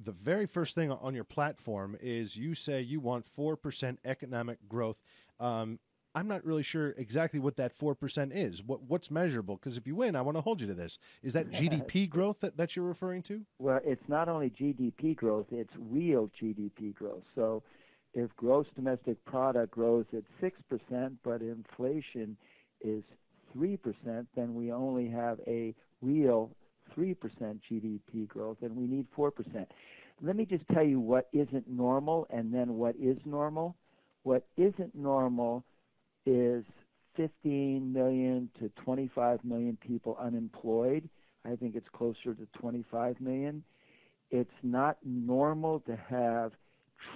the very first thing on your platform is you say you want 4% economic growth. I'm not really sure exactly what that 4% is. What's measurable? Because if you win, I want to hold you to this. Is that GDP growth that you're referring to? Well, it's not only GDP growth, it's real GDP growth. So if gross domestic product grows at 6%, but inflation is 3%, then we only have a real 3% GDP growth, and we need 4%. Let me just tell you what isn't normal and then what is normal. What isn't normal is 15 million to 25 million people unemployed. I think it's closer to 25 million. It's not normal to have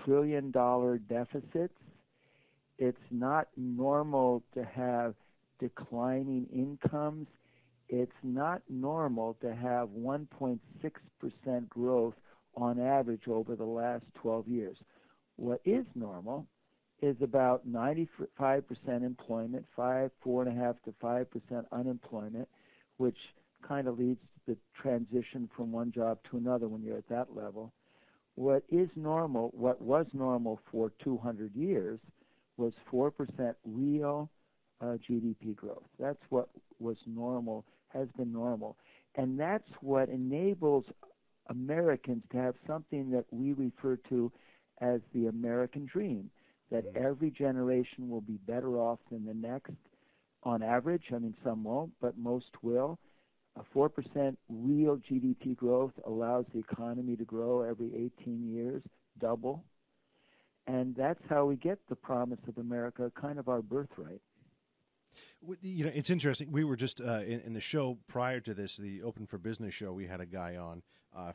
trillion-dollar deficits. It's not normal to have declining incomes. It's not normal to have 1.6% growth on average over the last 12 years. What is normal is about 95% employment, 4.5% to 5% unemployment, which kind of leads to the transition from one job to another when you're at that level. What is normal, what was normal for 200 years, was 4% real GDP growth. That's what was normal, has been normal. And that's what enables Americans to have something that we refer to as the American dream, that every generation will be better off than the next on average. I mean, some won't, but most will. A 4% real GDP growth allows the economy to grow every 18 years, double. And that's how we get the promise of America, kind of our birthright. You know, it's interesting. We were just in the show prior to this, the Open for Business show, we had a guy on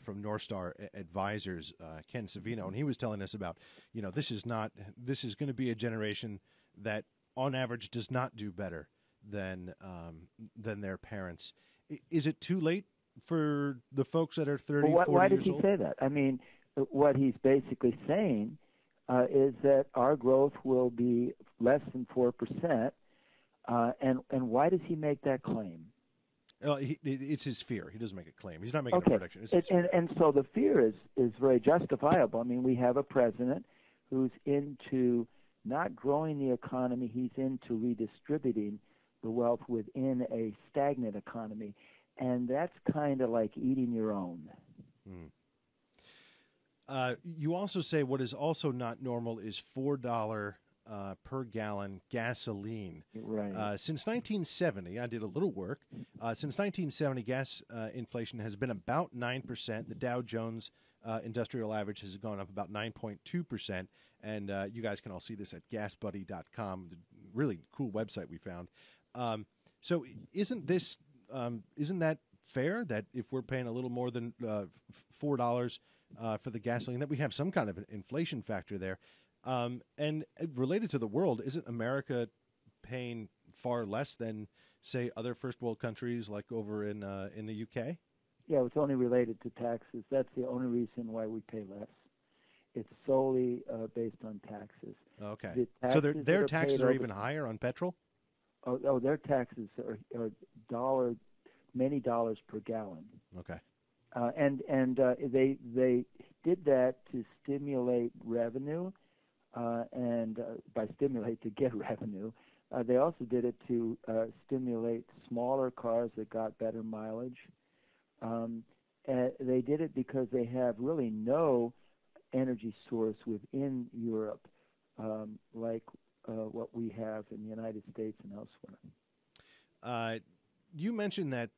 from North Star Advisors, Ken Savino, and he was telling us about, you know, this is going to be a generation that on average does not do better than their parents. Is it too late for the folks that are 30, 40 years old? Why does he say that? I mean, what he's basically saying is that our growth will be less than 4%. And why does he make that claim? It's his fear. He doesn't make a claim. He's not making a prediction. And so the fear is very justifiable. I mean, we have a president who's into not growing the economy. He's into redistributing the wealth within a stagnant economy. And that's kind of like eating your own. You also say what is also not normal is $4 per gallon gasoline. Right. Since 1970, I did a little work. Since 1970, gas inflation has been about 9%. The Dow Jones Industrial Average has gone up about 9.2%. And you guys can all see this at gasbuddy.com, the really cool website we found. So isn't that fair that if we're paying a little more than $4 for the gasoline, that we have some kind of an inflation factor there? And related to the world, isn't America paying far less than, say, other first world countries like over in the UK? Yeah, it's only related to taxes. That's the only reason why we pay less. It's solely based on taxes. Okay. So their taxes are even higher on petrol? Oh, their taxes are many dollars per gallon. Okay. And they did that to stimulate revenue. And by stimulate, to get revenue. They also did it to stimulate smaller cars that got better mileage. And they did it because they have really no energy source within Europe like what we have in the United States and elsewhere. You mentioned that,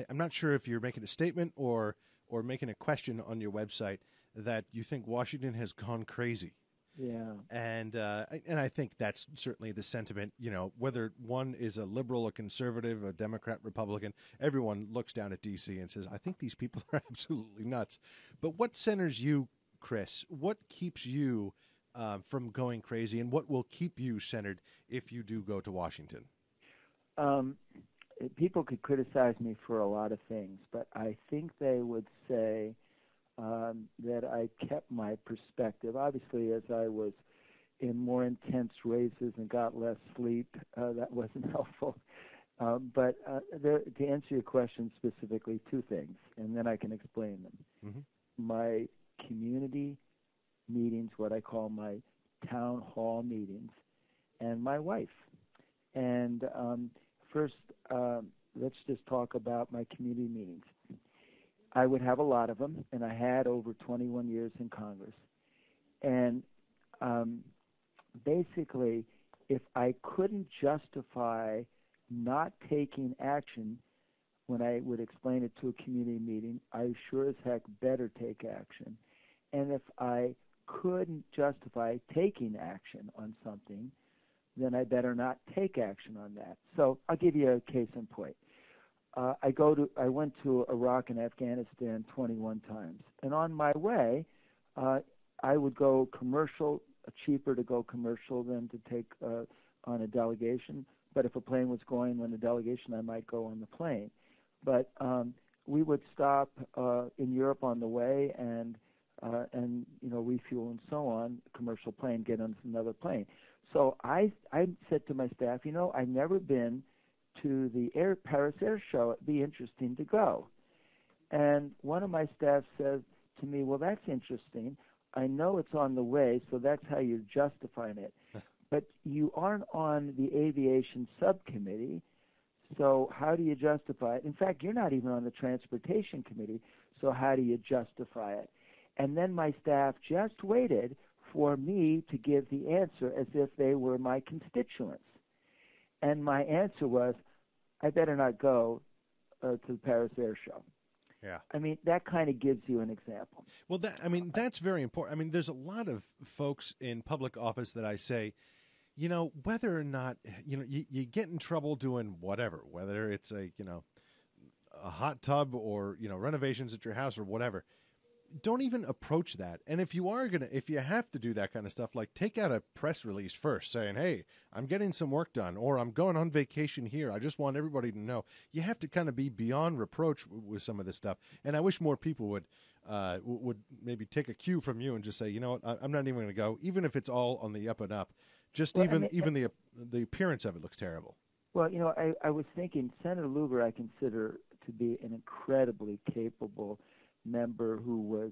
I'm not sure if you're making a statement or making a question on your website, that you think Washington has gone crazy. Yeah, and I think that's certainly the sentiment. You know, whether one is a liberal, a conservative, a Democrat, Republican, everyone looks down at D.C. and says, "I think these people are absolutely nuts." But what centers you, Chris? What keeps you from going crazy, and what will keep you centered if you do go to Washington? People could criticize me for a lot of things, but I think they would say that I kept my perspective. Obviously, as I was in more intense races and got less sleep, that wasn't helpful. But to answer your question specifically, two things, and then I can explain them. Mm-hmm. My community meetings, what I call my town hall meetings, and my wife. And first, let's just talk about my community meetings. I would have a lot of them, and I had over 21 years in Congress. And basically, if I couldn't justify not taking action when I would explain it to a community meeting, I sure as heck better take action. And if I couldn't justify taking action on something, then I better not take action on that. So I'll give you a case in point. I went to Iraq and Afghanistan 21 times, and on my way, I would go commercial. Cheaper to go commercial than to take on a delegation. But if a plane was going on a delegation, I might go on the plane. But we would stop in Europe on the way and refuel and so on. Commercial plane, get on another plane. So I said to my staff, I've never been to the Paris Air Show. It'd be interesting to go. And one of my staff says to me, well, that's interesting. I know it's on the way, so that's how you're justifying it. But you aren't on the aviation subcommittee, so how do you justify it? In fact, you're not even on the transportation committee, so how do you justify it? And then my staff just waited for me to give the answer as if they were my constituents. And my answer was, I better not go to the Paris Air Show. Yeah. I mean, that kind of gives you an example. Well, that's very important. I mean, there's a lot of folks in public office that I say, whether or not, you get in trouble doing whatever, whether it's a hot tub or, renovations at your house or whatever, don't even approach that. And if you have to do that kind of stuff, like take out a press release first saying, hey, I'm getting some work done, or I'm going on vacation here. I just want everybody to know. You have to kind of be beyond reproach with some of this stuff. And I wish more people would maybe take a cue from you and just say, I'm not even going to go, even if it's all on the up and up. Even the appearance of it looks terrible. Well, I was thinking Senator Lugar I consider to be an incredibly capable member who was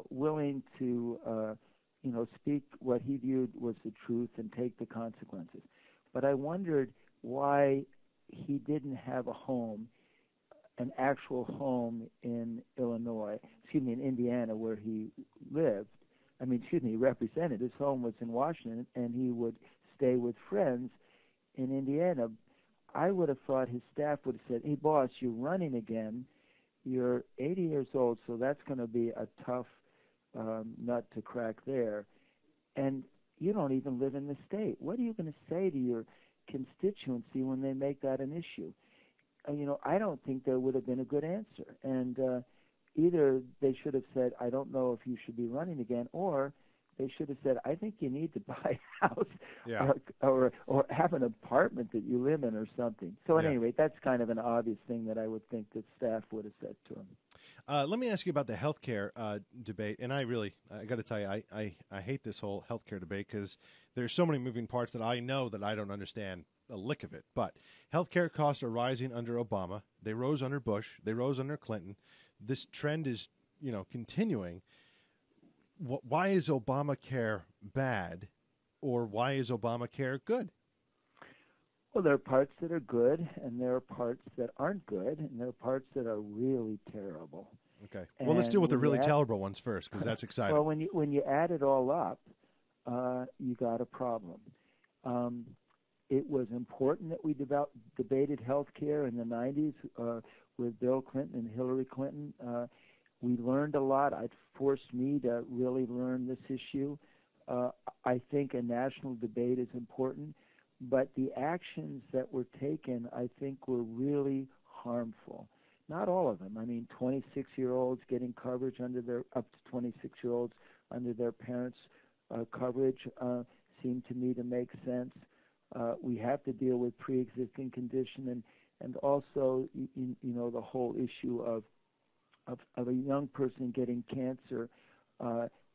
willing to, speak what he viewed was the truth and take the consequences. But I wondered why he didn't have a home, an actual home in in Indiana where he lived. He represented. His home was in Washington, and he would stay with friends in Indiana. I would have thought his staff would have said, hey, boss, you're running again. You're 80 years old, so that's going to be a tough nut to crack there. And you don't even live in the state. What are you going to say to your constituency when they make that an issue? I don't think there would have been a good answer. And either they should have said, I don't know if you should be running again, or they should have said, I think you need to buy a house or have an apartment that you live in or something. So at any rate, that's kind of an obvious thing that I would think that staff would have said to him. Let me ask you about the healthcare debate. And I got to tell you, I hate this whole healthcare debate because there's so many moving parts that I know that I don't understand a lick of it. But healthcare costs are rising under Obama. They rose under Bush. They rose under Clinton. This trend is, continuing. Why is ObamaCare bad, or why is ObamaCare good? Well, there are parts that are good, and there are parts that aren't good, and there are parts that are really terrible. Okay. Well, let's deal with the really terrible ones first, because that's exciting. Well, when you add it all up, you got a problem. It was important that we debated health care in the 90s with Bill Clinton and Hillary Clinton. We learned a lot. It forced me to really learn this issue. I think a national debate is important, but the actions that were taken, I think, were really harmful. Not all of them. 26-year-olds getting coverage up to 26-year-olds under their parents' coverage seemed to me to make sense. We have to deal with pre-existing condition and also, the whole issue of a young person getting cancer,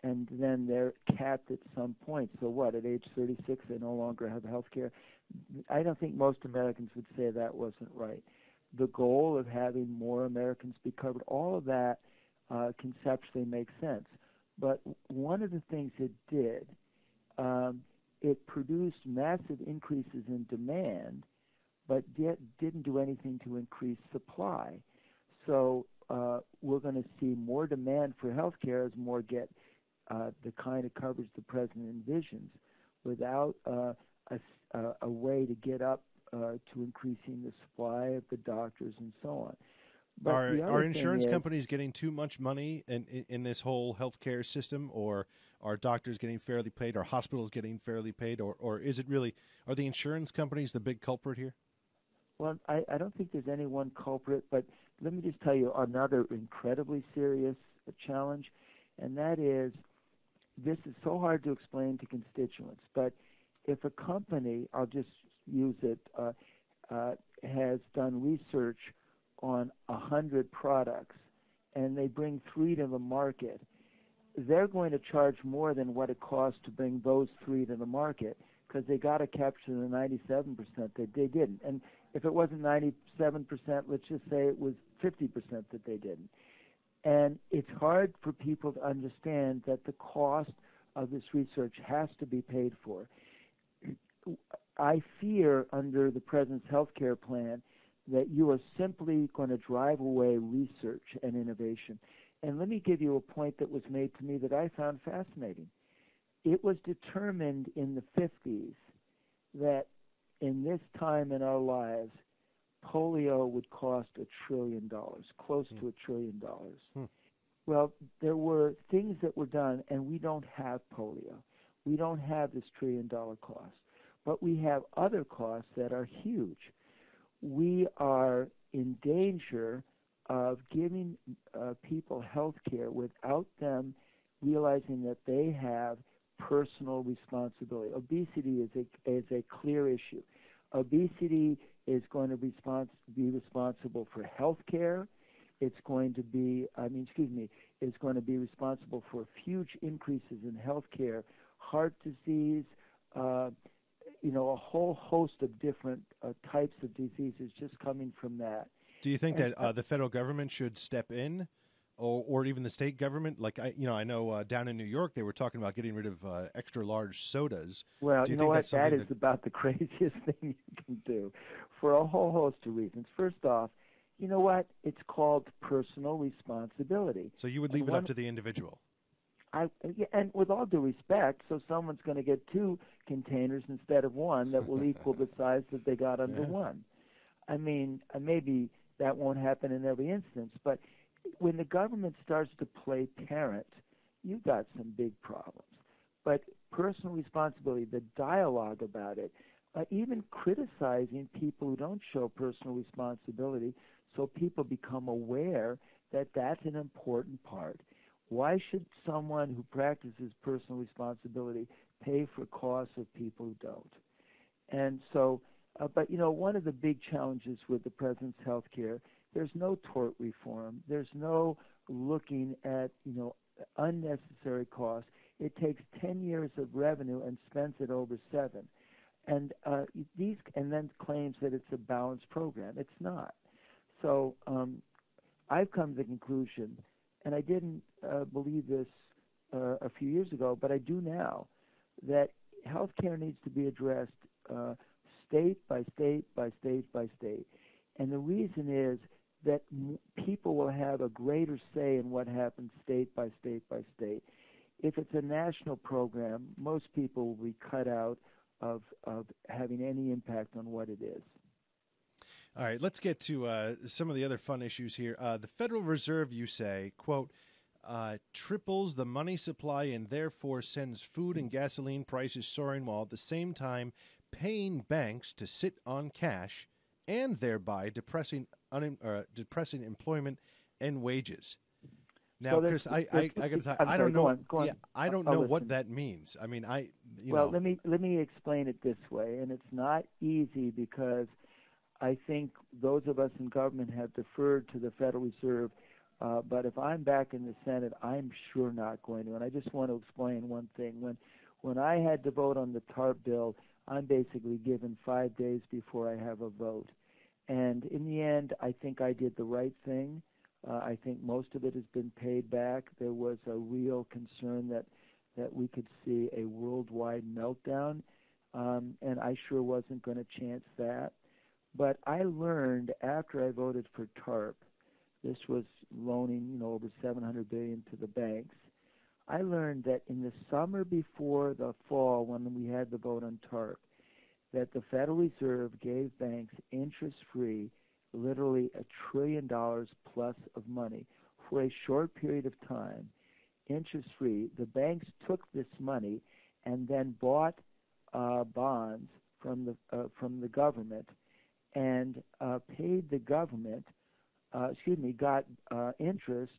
and then they're capped at some point. So what, at age 36, they no longer have health care? I don't think most Americans would say that wasn't right. The goal of having more Americans be covered, all of that conceptually makes sense. But one of the things it did, it produced massive increases in demand, but didn't do anything to increase supply. So we're going to see more demand for health care as more get the kind of coverage the president envisions without a way to get up to increasing the supply of the doctors and so on. But are insurance companies getting too much money in this whole healthcare system, or are doctors getting fairly paid, or hospitals getting fairly paid, or is it really, are the insurance companies the big culprit here? Well, I don't think there's any one culprit, but let me just tell you another incredibly serious challenge, and that is, this is so hard to explain to constituents, but if a company, I'll just use it, has done research on 100 products and they bring 3 to the market, they're going to charge more than what it costs to bring those 3 to the market because they got to capture the 97% that they didn't. And if it wasn't 97%, let's just say it was 50% that they didn't. And it's hard for people to understand that the cost of this research has to be paid for. I fear under the president's health care plan that you are simply going to drive away research and innovation. And let me give you a point that was made to me that I found fascinating. It was determined in the 50s that in this time in our lives, polio would cost $1 trillion, close to $1 trillion. Well, there were things that were done, and we don't have polio. We don't have this $1 trillion cost. But we have other costs that are huge. We are in danger of giving people health care without them realizing that they have personal responsibility. Obesity is a clear issue. Obesity is going to be responsible for health care. It's going to be, is going to be responsible for huge increases in health care, heart disease, a whole host of different types of diseases just coming from that. Do you think that the federal government should step in, or even the state government? Like I know down in New York they were talking about getting rid of extra large sodas. Well, do you know what? That is that... about the craziest thing you can do, for a whole host of reasons. First off, you know what? It's called personal responsibility. So you would leave it up to the individual. And with all due respect, so someone's going to get 2 containers instead of 1 that will equal the size that they got under 1. I mean, maybe that won't happen in every instance, but when the government starts to play parent, you've got some big problems. But personal responsibility, the dialogue about it, even criticizing people who don't show personal responsibility so people become aware that that's an important part. Why should someone who practices personal responsibility pay for costs of people who don't? And so, but one of the big challenges with the president's health care, there's no tort reform. There's no looking at, unnecessary costs. It takes 10 years of revenue and spends it over 7. And and then claims that it's a balanced program. It's not. So I've come to the conclusion, and I didn't believe this a few years ago, but I do now, that health care needs to be addressed state by state by state by state. And the reason is that people will have a greater say in what happens state by state by state. If it's a national program, most people will be cut out of having any impact on what it is. All right, let's get to some of the other fun issues here. The Federal Reserve, you say, quote, triples the money supply and therefore sends food and gasoline prices soaring while at the same time paying banks to sit on cash and thereby depressing employment and wages. Now, so Chris, I got to tell you, I don't know. Go on. Yeah, I don't know what that means. I mean, Well, let me explain it this way, and it's not easy because I think those of us in government have deferred to the Federal Reserve, but if I'm back in the Senate, I'm sure not going to. And I just want to explain one thing. When I had to vote on the TARP bill, I'm basically given 5 days before I have a vote. And in the end, I think I did the right thing. I think most of it has been paid back. There was a real concern that we could see a worldwide meltdown, and I sure wasn't going to chance that. But I learned after I voted for TARP, this was loaning, over $700 billion to the banks. I learned that in the summer before the fall, when we had the vote on TARP, that the Federal Reserve gave banks interest-free, literally $1 trillion plus of money for a short period of time, interest-free. The banks took this money and then bought bonds from the government and paid the government, got interest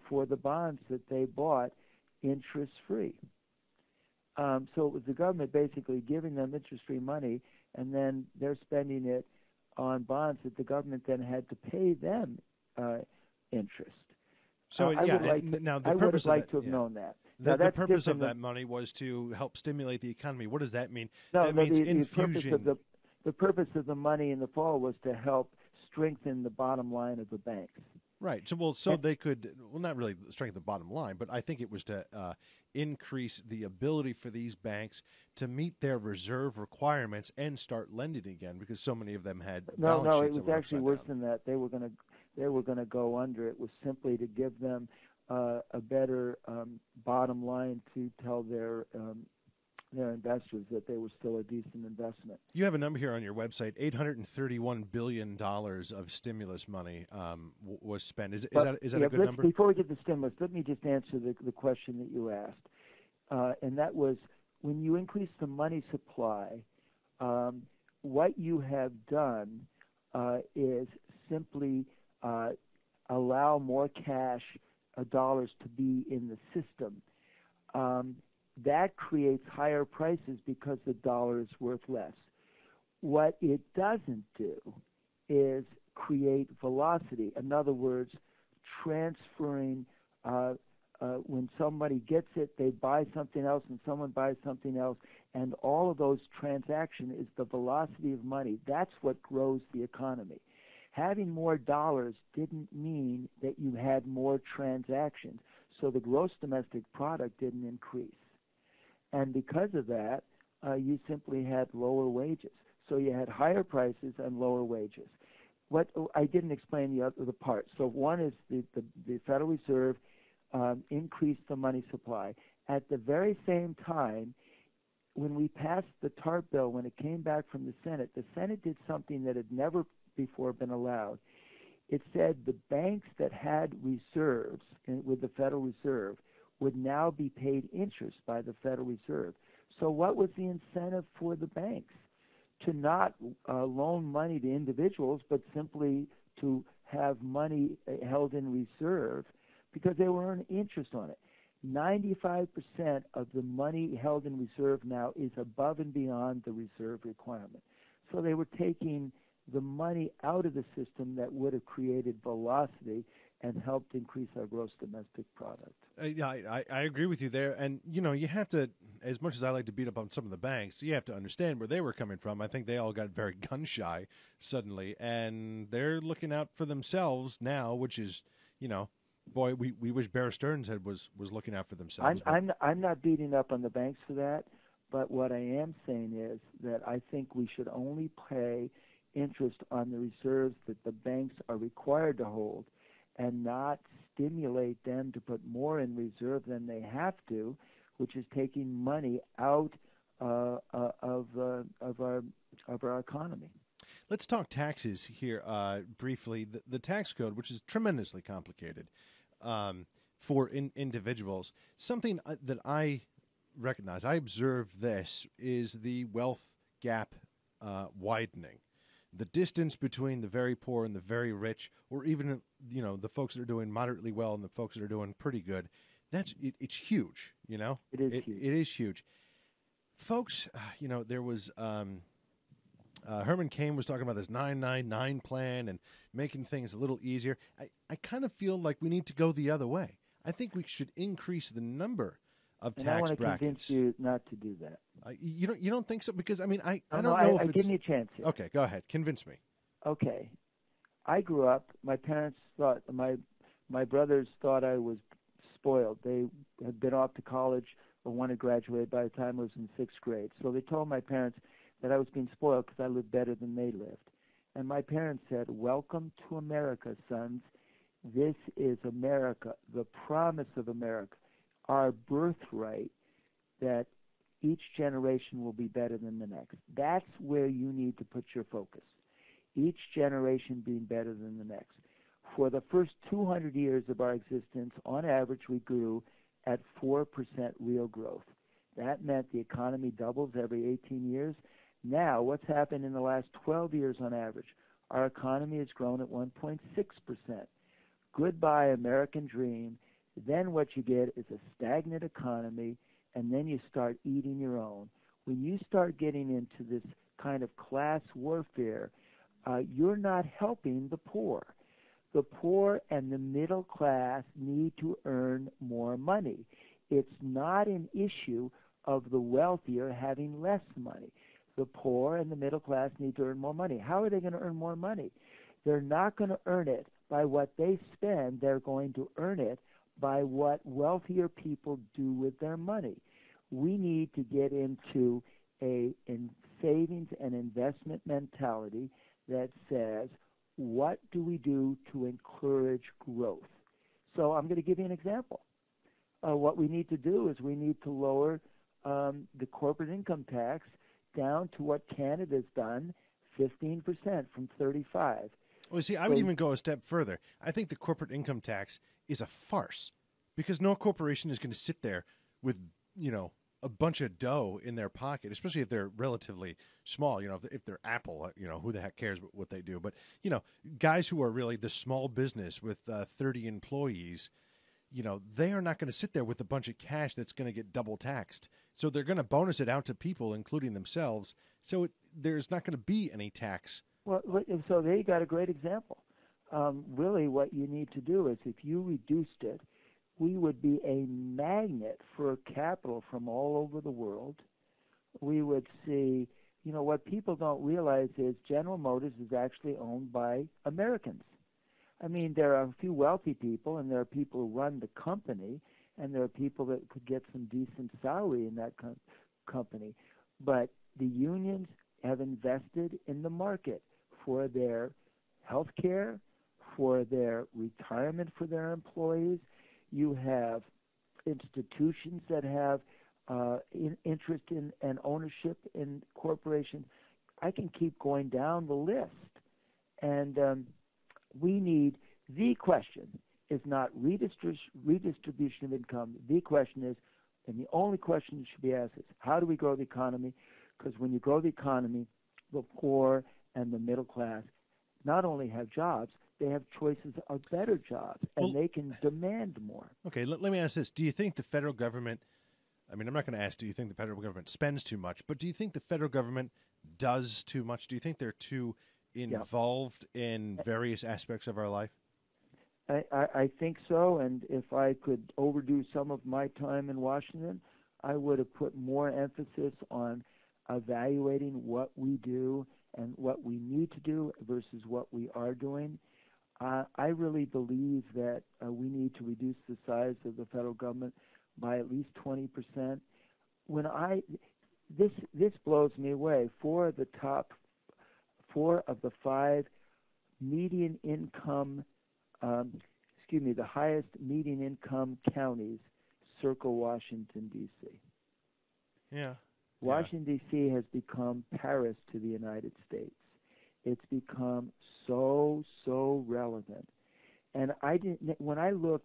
for the bonds that they bought interest-free. So it was the government basically giving them interest-free money, and then they're spending it on bonds that the government then had to pay them interest. So I would have liked to have known that. The purpose of that money was to help stimulate the economy. What does that mean? No, that means infusion. The purpose of the money in the fall was to help strengthen the bottom line of the banks. Right. They could, not really strengthen the bottom line, but I think it was to increase the ability for these banks to meet their reserve requirements and start lending again, because so many of them had balance sheets. It was actually worse than that. They were going to go under. It was simply to give them a better bottom line to tell their investors that they were still a decent investment. You have a number here on your website: $831 billion of stimulus money was spent. Is that a good number? Before we get to stimulus, let me just answer the question that you asked, and that was, when you increase the money supply, what you have done is simply allow more cash dollars to be in the system. That creates higher prices because the dollar is worth less. What it doesn't do is create velocity. In other words, transferring, when somebody gets it, they buy something else and someone buys something else, and all of those transactions is the velocity of money. That's what grows the economy. Having more dollars didn't mean that you had more transactions, so the gross domestic product didn't increase. And because of that, you simply had lower wages. So you had higher prices and lower wages. What I didn't explain the other part. So one is the Federal Reserve increased the money supply. At the very same time, when we passed the TARP bill, when it came back from the Senate did something that had never before been allowed. It said the banks that had reserves with the Federal Reserve would now be paid interest by the Federal Reserve. So what was the incentive for the banks? To not loan money to individuals, but simply to have money held in reserve, because they were earning interest on it. 95% of the money held in reserve now is above and beyond the reserve requirement. So they were taking the money out of the system that would have created velocity and helped increase our gross domestic product. I agree with you there. And, you have to, as much as I like to beat up on some of the banks, you have to understand where they were coming from. I think they all got very gun-shy suddenly, and they're looking out for themselves now, which is, boy, we wish Bear Stearns was looking out for themselves. I'm not beating up on the banks for that, but what I am saying is that I think we should only pay interest on the reserves that the banks are required to hold, and not stimulate them to put more in reserve than they have to, which is taking money out of our economy. Let's talk taxes here briefly. The tax code, which is tremendously complicated for individuals, something that I recognize, I observe this, is the wealth gap widening. The distance between the very poor and the very rich, or even the folks that are doing moderately well and the folks that are doing pretty good, it's huge. It is huge. It is huge. Folks, there was Herman Cain was talking about this 999 plan and making things a little easier. I kind of feel like we need to go the other way. I think we should increase the number of tax brackets. I want to convince you not to do that. You don't think so? Because I don't know. Give me a chance here. Okay, go ahead. Convince me. Okay. I grew up. My parents thought my brothers thought I was spoiled. They had been off to college or one had graduated by the time I was in sixth grade. So they told my parents that I was being spoiled because I lived better than they lived. And my parents said, "Welcome to America, sons. This is America, the promise of America, our birthright, that each generation will be better than the next." That's where you need to put your focus. Each generation being better than the next. For the first 200 years of our existence, on average, we grew at 4% real growth. That meant the economy doubles every 18 years. Now, what's happened in the last 12 years on average? Our economy has grown at 1.6%. Goodbye, American dream. Then what you get is a stagnant economy, and then you start eating your own. When you start getting into this kind of class warfare, you're not helping the poor. The poor and the middle class need to earn more money. It's not an issue of the wealthier having less money. The poor and the middle class need to earn more money. How are they going to earn more money? They're not going to earn it by what they spend. They're going to earn it by what wealthier people do with their money. We need to get into a savings and investment mentality that says, what do we do to encourage growth? So I'm going to give you an example. What we need to do is we need to lower the corporate income tax down to what Canada's done, 15% from 35%. Well, see, I would even go a step further. I think the corporate income tax is a farce because no corporation is going to sit there with, a bunch of dough in their pocket, especially if they're relatively small. If they're Apple, who the heck cares what they do? But, guys who are really the small business with 30 employees, they are not going to sit there with a bunch of cash that's going to get double taxed. So they're going to bonus it out to people, including themselves. So there's not going to be any tax. Well, so there you got a great example. Really what you need to do is if you reduced it, we would be a magnet for capital from all over the world. We would see, what people don't realize is General Motors is actually owned by Americans. I mean, there are a few wealthy people, and there are people who run the company, and there are people that could get some decent salary in that company. But the unions have invested in the market for their health care, for their retirement for their employees. You have institutions that have interest in and ownership in corporations. I can keep going down the list. And we need, the question is not redistribution of income. The question is, and the only question that should be asked is, how do we grow the economy? Because when you grow the economy, the poor and the middle class not only have jobs, they have choices of better jobs, and they can demand more. Okay, let me ask this. Do you think the federal government, I'm not going to ask, do you think the federal government spends too much, but do you think the federal government does too much? Do you think they're too involved in various aspects of our life? I think so, and if I could overdo some of my time in Washington, I would have put more emphasis on evaluating what we do and what we need to do versus what we are doing. I really believe that we need to reduce the size of the federal government by at least 20%. This blows me away. Four of the five median income, the highest median income counties circle Washington, D.C. Yeah. Washington, D.C. has become Paris to the United States. It's become so relevant. And when I was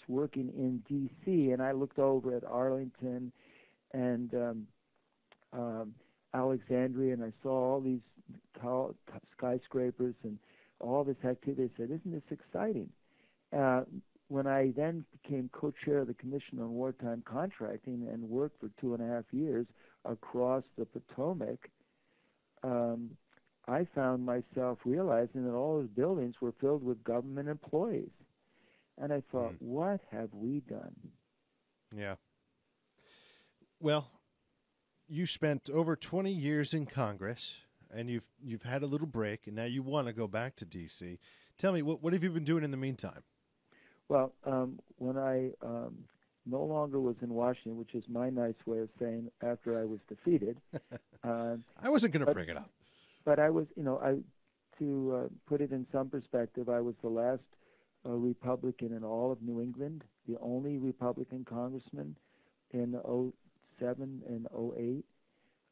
working in D.C. and I looked over at Arlington and Alexandria, and I saw all these tall skyscrapers and all this activity, I said, isn't this exciting? When I then became co-chair of the Commission on Wartime Contracting and worked for 2.5 years across the Potomac, I found myself realizing that all those buildings were filled with government employees. And I thought, what have we done? Yeah. Well, you spent over 20 years in Congress. and you've had a little break, and now you want to go back to D.C. Tell me, what have you been doing in the meantime? Well, when I no longer was in Washington, which is my nice way of saying after I was defeated. I wasn't going to bring it up. But I was, to put it in some perspective, I was the last Republican in all of New England, the only Republican congressman in '07 and '08,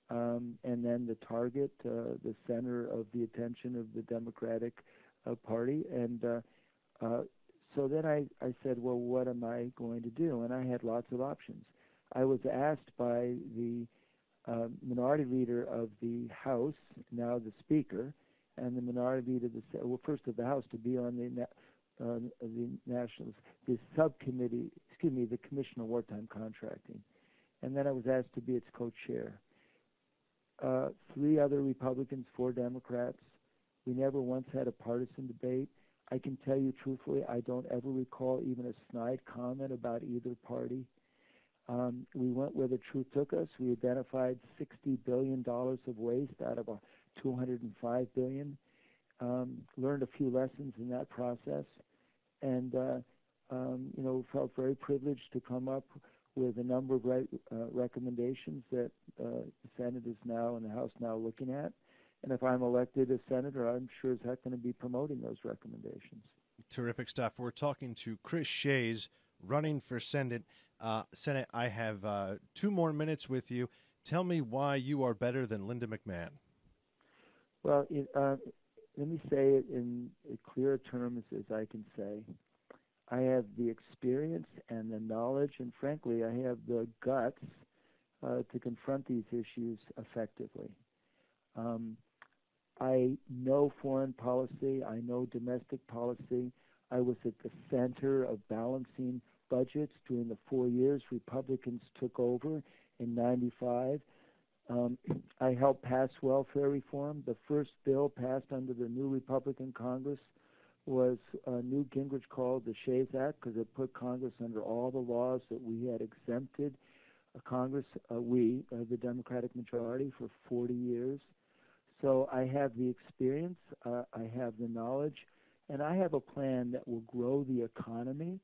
and then the target, the center of the attention of the Democratic Party. And so then I said, well, what am I going to do? And I had lots of options. I was asked by the minority leader of the House, now the Speaker, and the minority leader of the first of the House, to be on the subcommittee, the Commission on Wartime Contracting, and then I was asked to be its co-chair. 3 other Republicans, 4 Democrats. We never once had a partisan debate. I can tell you truthfully, I don't ever recall even a snide comment about either party. We went where the truth took us. We identified $60 billion of waste out of $205 billion. Learned a few lessons in that process, and felt very privileged to come up with a number of recommendations that the Senate is now and the House now looking at. And if I'm elected as senator, I'm sure as heck going to be promoting those recommendations. Terrific stuff. We're talking to Chris Shays, running for Senate. I have 2 more minutes with you. Tell me why you are better than Linda McMahon. Well, let me say it in as clear terms as I can say. I have the experience and the knowledge, and frankly, I have the guts to confront these issues effectively. I know foreign policy. I know domestic policy. I was at the center of balancing budgets during the 4 years Republicans took over in '95. I helped pass welfare reform. The first bill passed under the new Republican Congress was a new Gingrich called the SHAYS Act, because it put Congress under all the laws that we had exempted Congress, the Democratic majority, for 40 years. So I have the experience, I have the knowledge, and I have a plan that will grow the economy,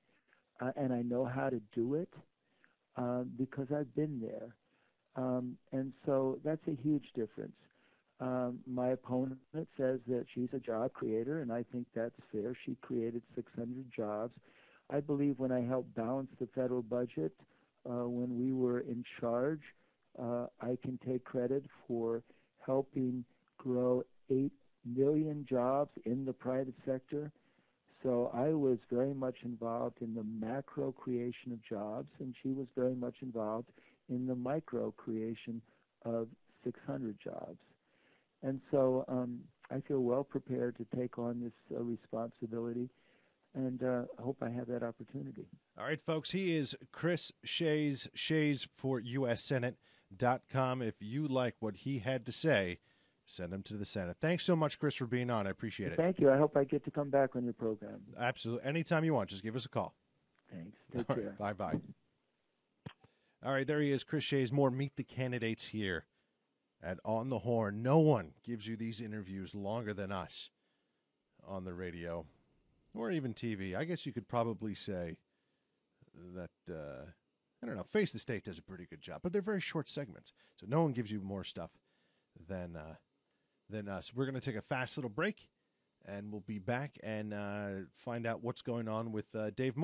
and I know how to do it because I've been there. And so that's a huge difference. My opponent says that she's a job creator, and I think that's fair. She created 600 jobs. I believe when I helped balance the federal budget, when we were in charge, I can take credit for helping grow 8 million jobs in the private sector. So I was very much involved in the macro creation of jobs, and she was very much involved in the micro creation of 600 jobs. And so I feel well prepared to take on this responsibility, and I hope I have that opportunity. All right, folks, he is Chris Shays, Shays for USSenate.com. If you like what he had to say, send him to the Senate. Thanks so much, Chris, for being on. I appreciate it. Thank you. I hope I get to come back on your program. Absolutely. Anytime you want, just give us a call. Thanks. Take care. Right, bye-bye. All right, there he is, Chris Shays. More Meet the Candidates here at On the Horn. No one gives you these interviews longer than us on the radio or even TV. I guess you could probably say that, I don't know, Face the State does a pretty good job, but they're very short segments. So no one gives you more stuff than us. We're going to take a fast little break, and we'll be back and find out what's going on with Dave Moore.